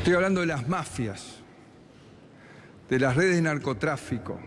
Estoy hablando de las mafias, de las redes de narcotráfico,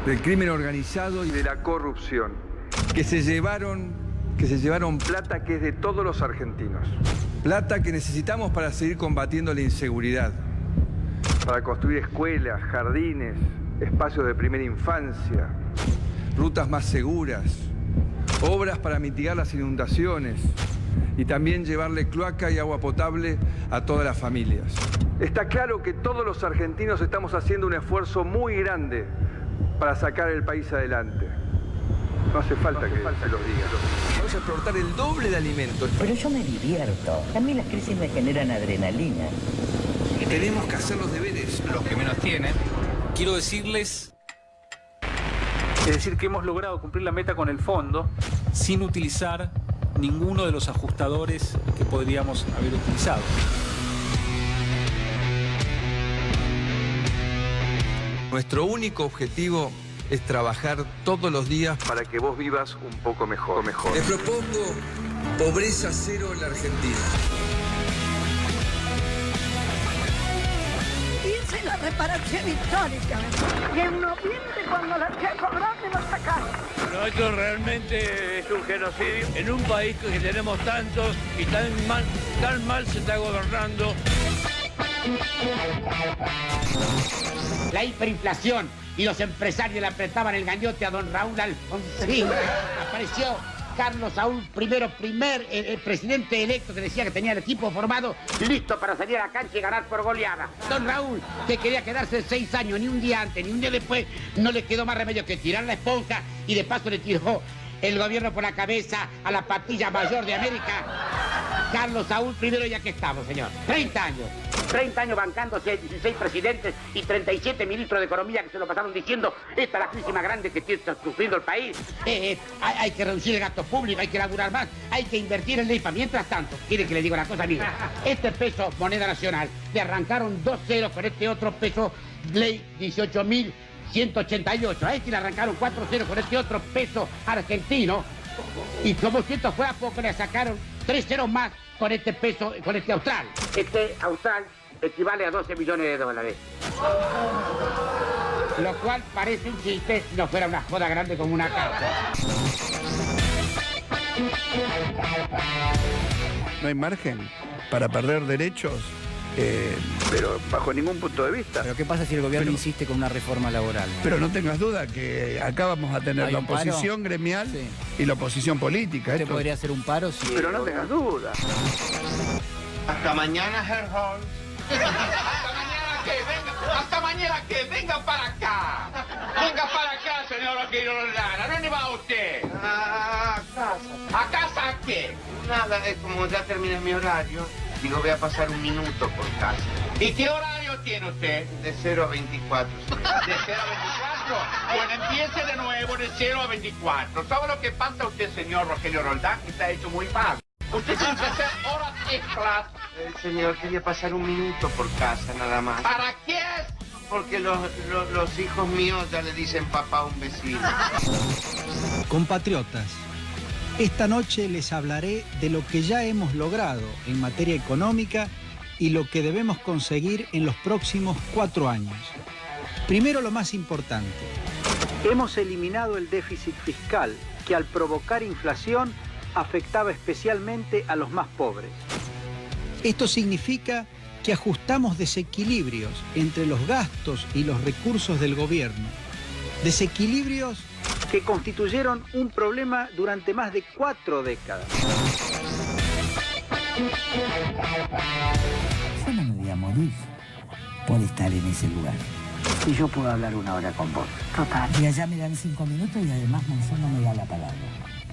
del crimen organizado y de la corrupción, que se llevaron plata que es de todos los argentinos. Plata que necesitamos para seguir combatiendo la inseguridad, para construir escuelas, jardines, espacios de primera infancia, rutas más seguras, obras para mitigar las inundaciones y también llevarle cloaca y agua potable a todas las familias. Está claro que todos los argentinos estamos haciendo un esfuerzo muy grande para sacar el país adelante. No hace falta que se los diga. Vamos a exportar el doble de alimentos. Pero yo me divierto. A mí las crisis me generan adrenalina. Y tenemos que hacer los deberes. Los que menos tienen. Quiero decirles... Es decir, que hemos logrado cumplir la meta con el fondo sin utilizar ninguno de los ajustadores que podríamos haber utilizado. Nuestro único objetivo es trabajar todos los días para que vos vivas un poco mejor. Les propongo pobreza cero en la Argentina. Hice la reparación histórica. Y en noviembre, cuando la fui a cobrar, me lo sacaron. Pero esto realmente es un genocidio en un país que tenemos tantos y tan mal se está gobernando. La hiperinflación y los empresarios le apretaban el gañote a don Raúl Alfonsín. Apareció Carlos Saúl el presidente electo que decía que tenía el equipo formado listo para salir a la cancha y ganar por goleada. Don Raúl, que quería quedarse 6 años, ni un día antes, ni un día después, no le quedó más remedio que tirar la esponja y de paso le tiró el gobierno por la cabeza a la patilla mayor de América. Carlos Saúl I, ya que estamos, señor. 30 años. 30 años bancándose 16 presidentes y 37 ministros de Economía que se lo pasaron diciendo esta es la crisis más grande que está sufriendo el país. Hay que reducir el gasto público, hay que laburar más, hay que invertir en la IPA. Mientras tanto, quiere que le diga una cosa, amigo. Este peso, moneda nacional, le arrancaron 2 ceros con este otro peso, ley 18.188. A este le arrancaron 4 ceros con este otro peso argentino. Y como si esto fuera poco, le sacaron 3 ceros más con este peso, con este austral. Este austral equivale a 12 millones de dólares. Lo cual parece un chiste si no fuera una joda grande como una casa. No hay margen para perder derechos. Pero bajo ningún punto de vista. Pero ¿qué pasa si el gobierno insiste con una reforma laboral? Pero no tengas duda que acá vamos a tener la oposición gremial y la oposición política. ¿Usted podría hacer un paro? Si pero no tengas duda. Hasta mañana, Herr Holmes. Hasta mañana que venga para acá. Venga para acá, señor Roldán. ¿A dónde va usted? A casa. ¿A casa a qué? Nada, es como ya terminé mi horario. Digo, voy a pasar un minuto por casa. ¿Y qué horario tiene usted? De 0 a 24. ¿De 0 a 24? Bueno, empiece de nuevo de 0 a 24. ¿Sabe lo que pasa usted, señor Rogelio Roldán? Que está hecho muy mal. Usted tiene que hacer horas extras. Señor, quería pasar un minuto por casa, nada más. ¿Para qué? Porque los hijos míos ya le dicen papá a un vecino. Compatriotas, esta noche les hablaré de lo que ya hemos logrado en materia económica y lo que debemos conseguir en los próximos 4 años. Primero, lo más importante. Hemos eliminado el déficit fiscal que al provocar inflación afectaba especialmente a los más pobres. Esto significa que ajustamos desequilibrios entre los gastos y los recursos del gobierno. Desequilibrios que constituyeron un problema durante más de 4 décadas. Yo no me voy a morir por estar en ese lugar. Y yo puedo hablar 1 hora con vos. Total. Y allá me dan 5 minutos y además Monzón no me da la palabra.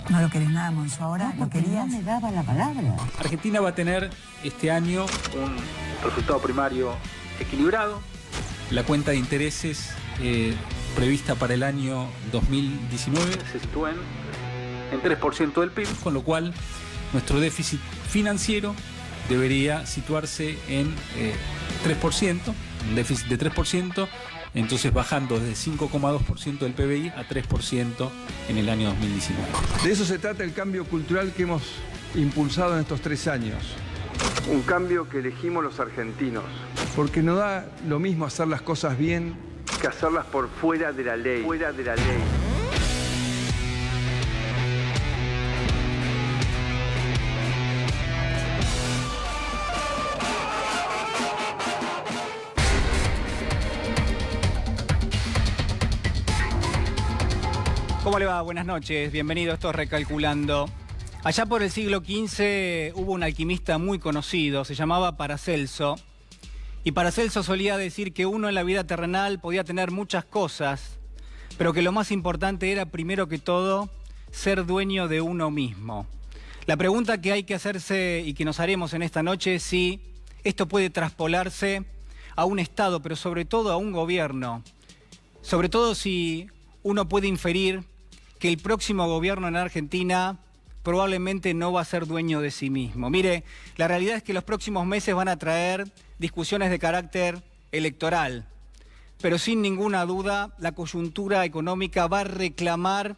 ¿No lo querés nada, Monzón, ahora? No, porque no me daba la palabra. Argentina va a tener este año un resultado primario equilibrado. la cuenta de intereses prevista para el año 2019 se sitúa en 3% del PIB, con lo cual nuestro déficit financiero debería situarse en 3%, un déficit de 3%, entonces bajando desde 5,2% del PBI a 3% en el año 2019. De eso se trata el cambio cultural que hemos impulsado en estos 3 años. Un cambio que elegimos los argentinos. Porque no da lo mismo hacer las cosas bien que hacerlas por fuera de la ley. Fuera de la ley. ¿Cómo le va? Buenas noches, bienvenido, esto es Recalculando. Allá por el siglo XV hubo un alquimista muy conocido, se llamaba Paracelso. Y Paracelso solía decir que uno en la vida terrenal podía tener muchas cosas, pero que lo más importante era, primero que todo, ser dueño de uno mismo. La pregunta que hay que hacerse y que nos haremos en esta noche es si esto puede traspolarse a un Estado, pero sobre todo a un gobierno. Sobre todo si uno puede inferir que el próximo gobierno en Argentina probablemente no va a ser dueño de sí mismo. Mire, la realidad es que los próximos meses van a traer discusiones de carácter electoral, pero sin ninguna duda la coyuntura económica va a reclamar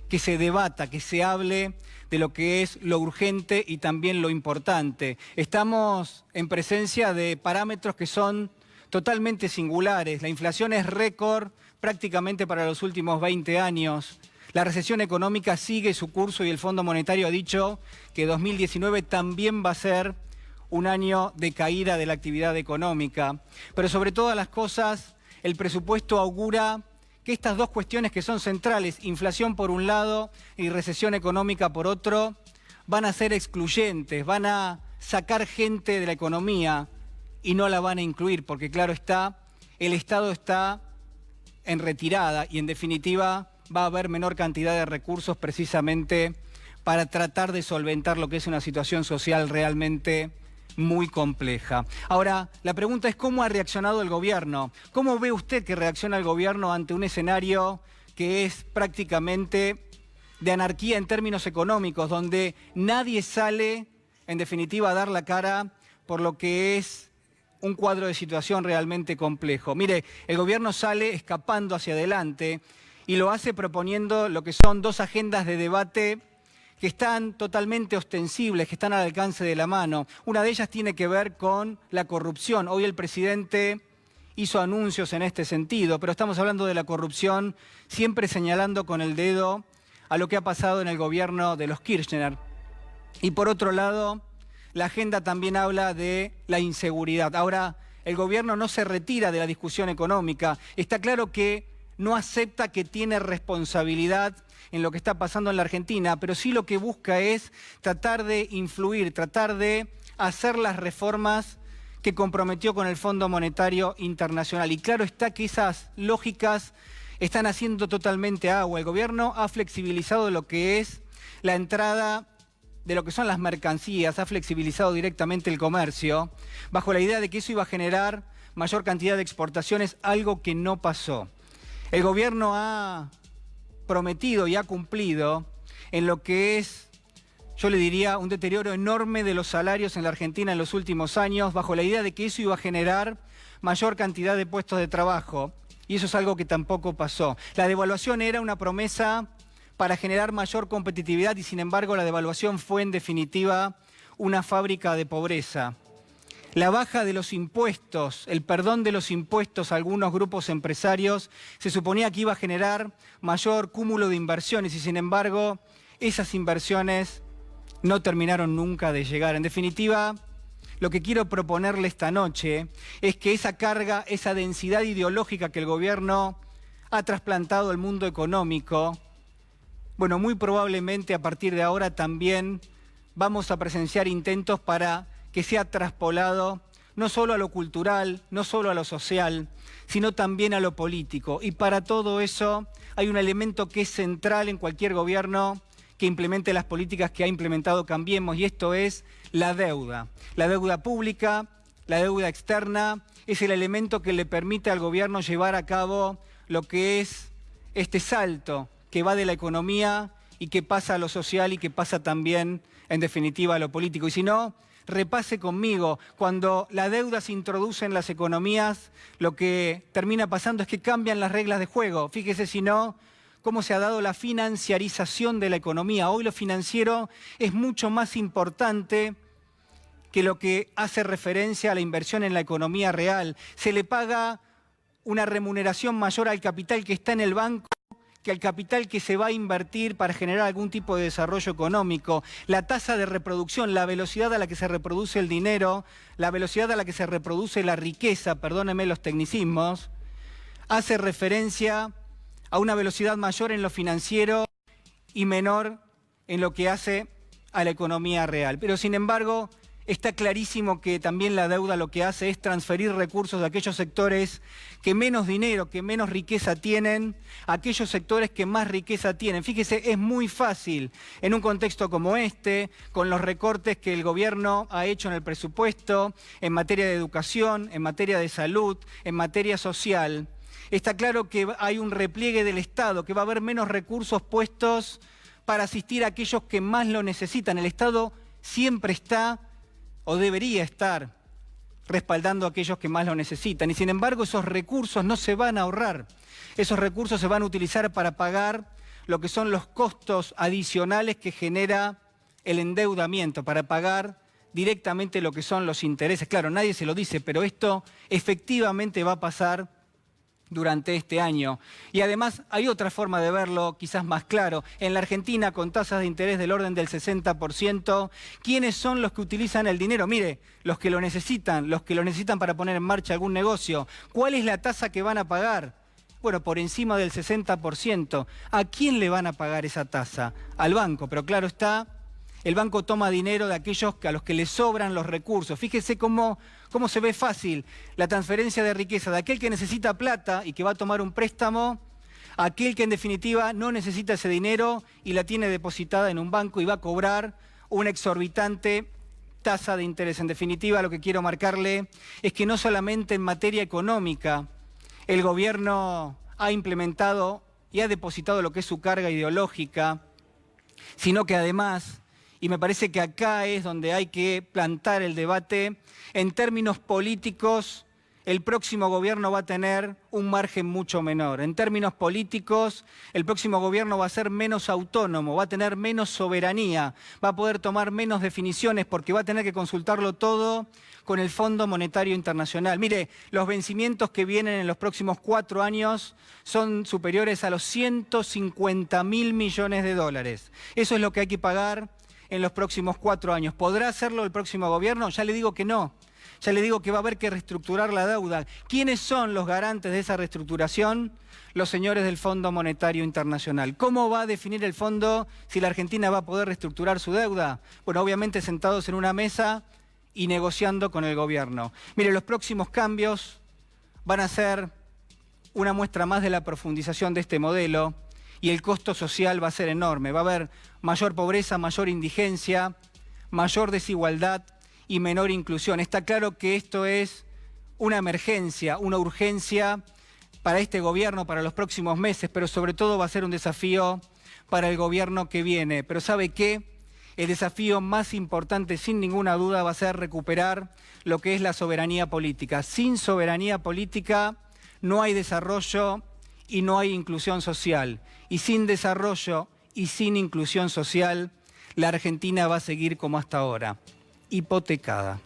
que se debata, que se hable de lo que es lo urgente y también lo importante. Estamos en presencia de parámetros que son totalmente singulares. La inflación es récord prácticamente para los últimos 20 años. La recesión económica sigue su curso y el Fondo Monetario ha dicho que 2019 también va a ser un año de caída de la actividad económica. Pero sobre todas las cosas, el presupuesto augura que estas dos cuestiones que son centrales, inflación por un lado y recesión económica por otro, van a ser excluyentes, van a sacar gente de la economía y no la van a incluir, porque claro está, el Estado está en retirada y en definitiva va a haber menor cantidad de recursos precisamente para tratar de solventar lo que es una situación social realmente muy compleja. Ahora, la pregunta es ¿cómo ha reaccionado el gobierno? ¿Cómo ve usted que reacciona el gobierno ante un escenario que es prácticamente de anarquía en términos económicos, donde nadie sale, en definitiva, a dar la cara por lo que es un cuadro de situación realmente complejo? Mire, el gobierno sale escapando hacia adelante y lo hace proponiendo lo que son dos agendas de debate que están totalmente ostensibles, que están al alcance de la mano. Una de ellas tiene que ver con la corrupción. Hoy el presidente hizo anuncios en este sentido, pero estamos hablando de la corrupción siempre señalando con el dedo a lo que ha pasado en el gobierno de los Kirchner. Y por otro lado, la agenda también habla de la inseguridad. Ahora, el gobierno no se retira de la discusión económica. Está claro que no acepta que tiene responsabilidad en lo que está pasando en la Argentina, pero sí lo que busca es tratar de influir, tratar de hacer las reformas que comprometió con el Fondo Monetario Internacional. Y claro está que esas lógicas están haciendo totalmente agua. El gobierno ha flexibilizado lo que es la entrada de lo que son las mercancías, ha flexibilizado directamente el comercio, bajo la idea de que eso iba a generar mayor cantidad de exportaciones, algo que no pasó. El gobierno ha prometido y ha cumplido en lo que es, yo le diría, un deterioro enorme de los salarios en la Argentina en los últimos años, bajo la idea de que eso iba a generar mayor cantidad de puestos de trabajo. Y eso es algo que tampoco pasó. La devaluación era una promesa para generar mayor competitividad y sin embargo la devaluación fue en definitiva una fábrica de pobreza. La baja de los impuestos, el perdón de los impuestos a algunos grupos empresarios, se suponía que iba a generar mayor cúmulo de inversiones y sin embargo esas inversiones no terminaron nunca de llegar. En definitiva, lo que quiero proponerle esta noche es que esa carga, esa densidad ideológica que el gobierno ha trasplantado al mundo económico, bueno, muy probablemente a partir de ahora también vamos a presenciar intentos para que sea traspolado no solo a lo cultural, no solo a lo social, sino también a lo político. Y para todo eso hay un elemento que es central en cualquier gobierno que implemente las políticas que ha implementado Cambiemos, y esto es la deuda. La deuda pública, la deuda externa, es el elemento que le permite al gobierno llevar a cabo lo que es este salto que va de la economía y que pasa a lo social y que pasa también, en definitiva, a lo político. Y si no, repase conmigo, cuando la deuda se introduce en las economías, lo que termina pasando es que cambian las reglas de juego. Fíjese si no, cómo se ha dado la financiarización de la economía. Hoy lo financiero es mucho más importante que lo que hace referencia a la inversión en la economía real. Se le paga una remuneración mayor al capital que está en el banco que al capital que se va a invertir para generar algún tipo de desarrollo económico. La tasa de reproducción, la velocidad a la que se reproduce el dinero, la velocidad a la que se reproduce la riqueza, perdónenme los tecnicismos, hace referencia a una velocidad mayor en lo financiero y menor en lo que hace a la economía real. Pero sin embargo, está clarísimo que también la deuda lo que hace es transferir recursos de aquellos sectores que menos dinero, que menos riqueza tienen, a aquellos sectores que más riqueza tienen. Fíjese, es muy fácil en un contexto como este, con los recortes que el gobierno ha hecho en el presupuesto, en materia de educación, en materia de salud, en materia social. Está claro que hay un repliegue del Estado, que va a haber menos recursos puestos para asistir a aquellos que más lo necesitan. El Estado siempre está o debería estar respaldando a aquellos que más lo necesitan. Y sin embargo, esos recursos no se van a ahorrar. Esos recursos se van a utilizar para pagar lo que son los costos adicionales que genera el endeudamiento, para pagar directamente lo que son los intereses. Claro, nadie se lo dice, pero esto efectivamente va a pasar durante este año. Y además hay otra forma de verlo, quizás más claro. En la Argentina, con tasas de interés del orden del 60%, ¿quiénes son los que utilizan el dinero? Mire, los que lo necesitan para poner en marcha algún negocio. ¿Cuál es la tasa que van a pagar? Bueno, por encima del 60%. ¿A quién le van a pagar esa tasa? Al banco, pero claro está, el banco toma dinero de aquellos a los que les sobran los recursos. Fíjese cómo se ve fácil la transferencia de riqueza de aquel que necesita plata y que va a tomar un préstamo, a aquel que en definitiva no necesita ese dinero y la tiene depositada en un banco y va a cobrar una exorbitante tasa de interés. En definitiva, lo que quiero marcarle es que no solamente en materia económica el gobierno ha implementado y ha depositado lo que es su carga ideológica, sino que además, y me parece que acá es donde hay que plantar el debate, en términos políticos, el próximo gobierno va a tener un margen mucho menor. En términos políticos, el próximo gobierno va a ser menos autónomo, va a tener menos soberanía, va a poder tomar menos definiciones porque va a tener que consultarlo todo con el Fondo Monetario Internacional. Mire, los vencimientos que vienen en los próximos 4 años son superiores a los 150.000 millones de dólares. Eso es lo que hay que pagar en los próximos 4 años. ¿Podrá hacerlo el próximo gobierno? Ya le digo que no. Ya le digo que va a haber que reestructurar la deuda. ¿Quiénes son los garantes de esa reestructuración? Los señores del Fondo Monetario Internacional. ¿Cómo va a definir el fondo si la Argentina va a poder reestructurar su deuda? Bueno, obviamente sentados en una mesa y negociando con el gobierno. Mire, los próximos cambios van a ser una muestra más de la profundización de este modelo y el costo social va a ser enorme. Va a haber mayor pobreza, mayor indigencia, mayor desigualdad y menor inclusión. Está claro que esto es una emergencia, una urgencia para este gobierno, para los próximos meses, pero sobre todo va a ser un desafío para el gobierno que viene. Pero ¿sabe qué? El desafío más importante, sin ninguna duda, va a ser recuperar lo que es la soberanía política. Sin soberanía política no hay desarrollo y no hay inclusión social. Y sin desarrollo y sin inclusión social, la Argentina va a seguir como hasta ahora, hipotecada.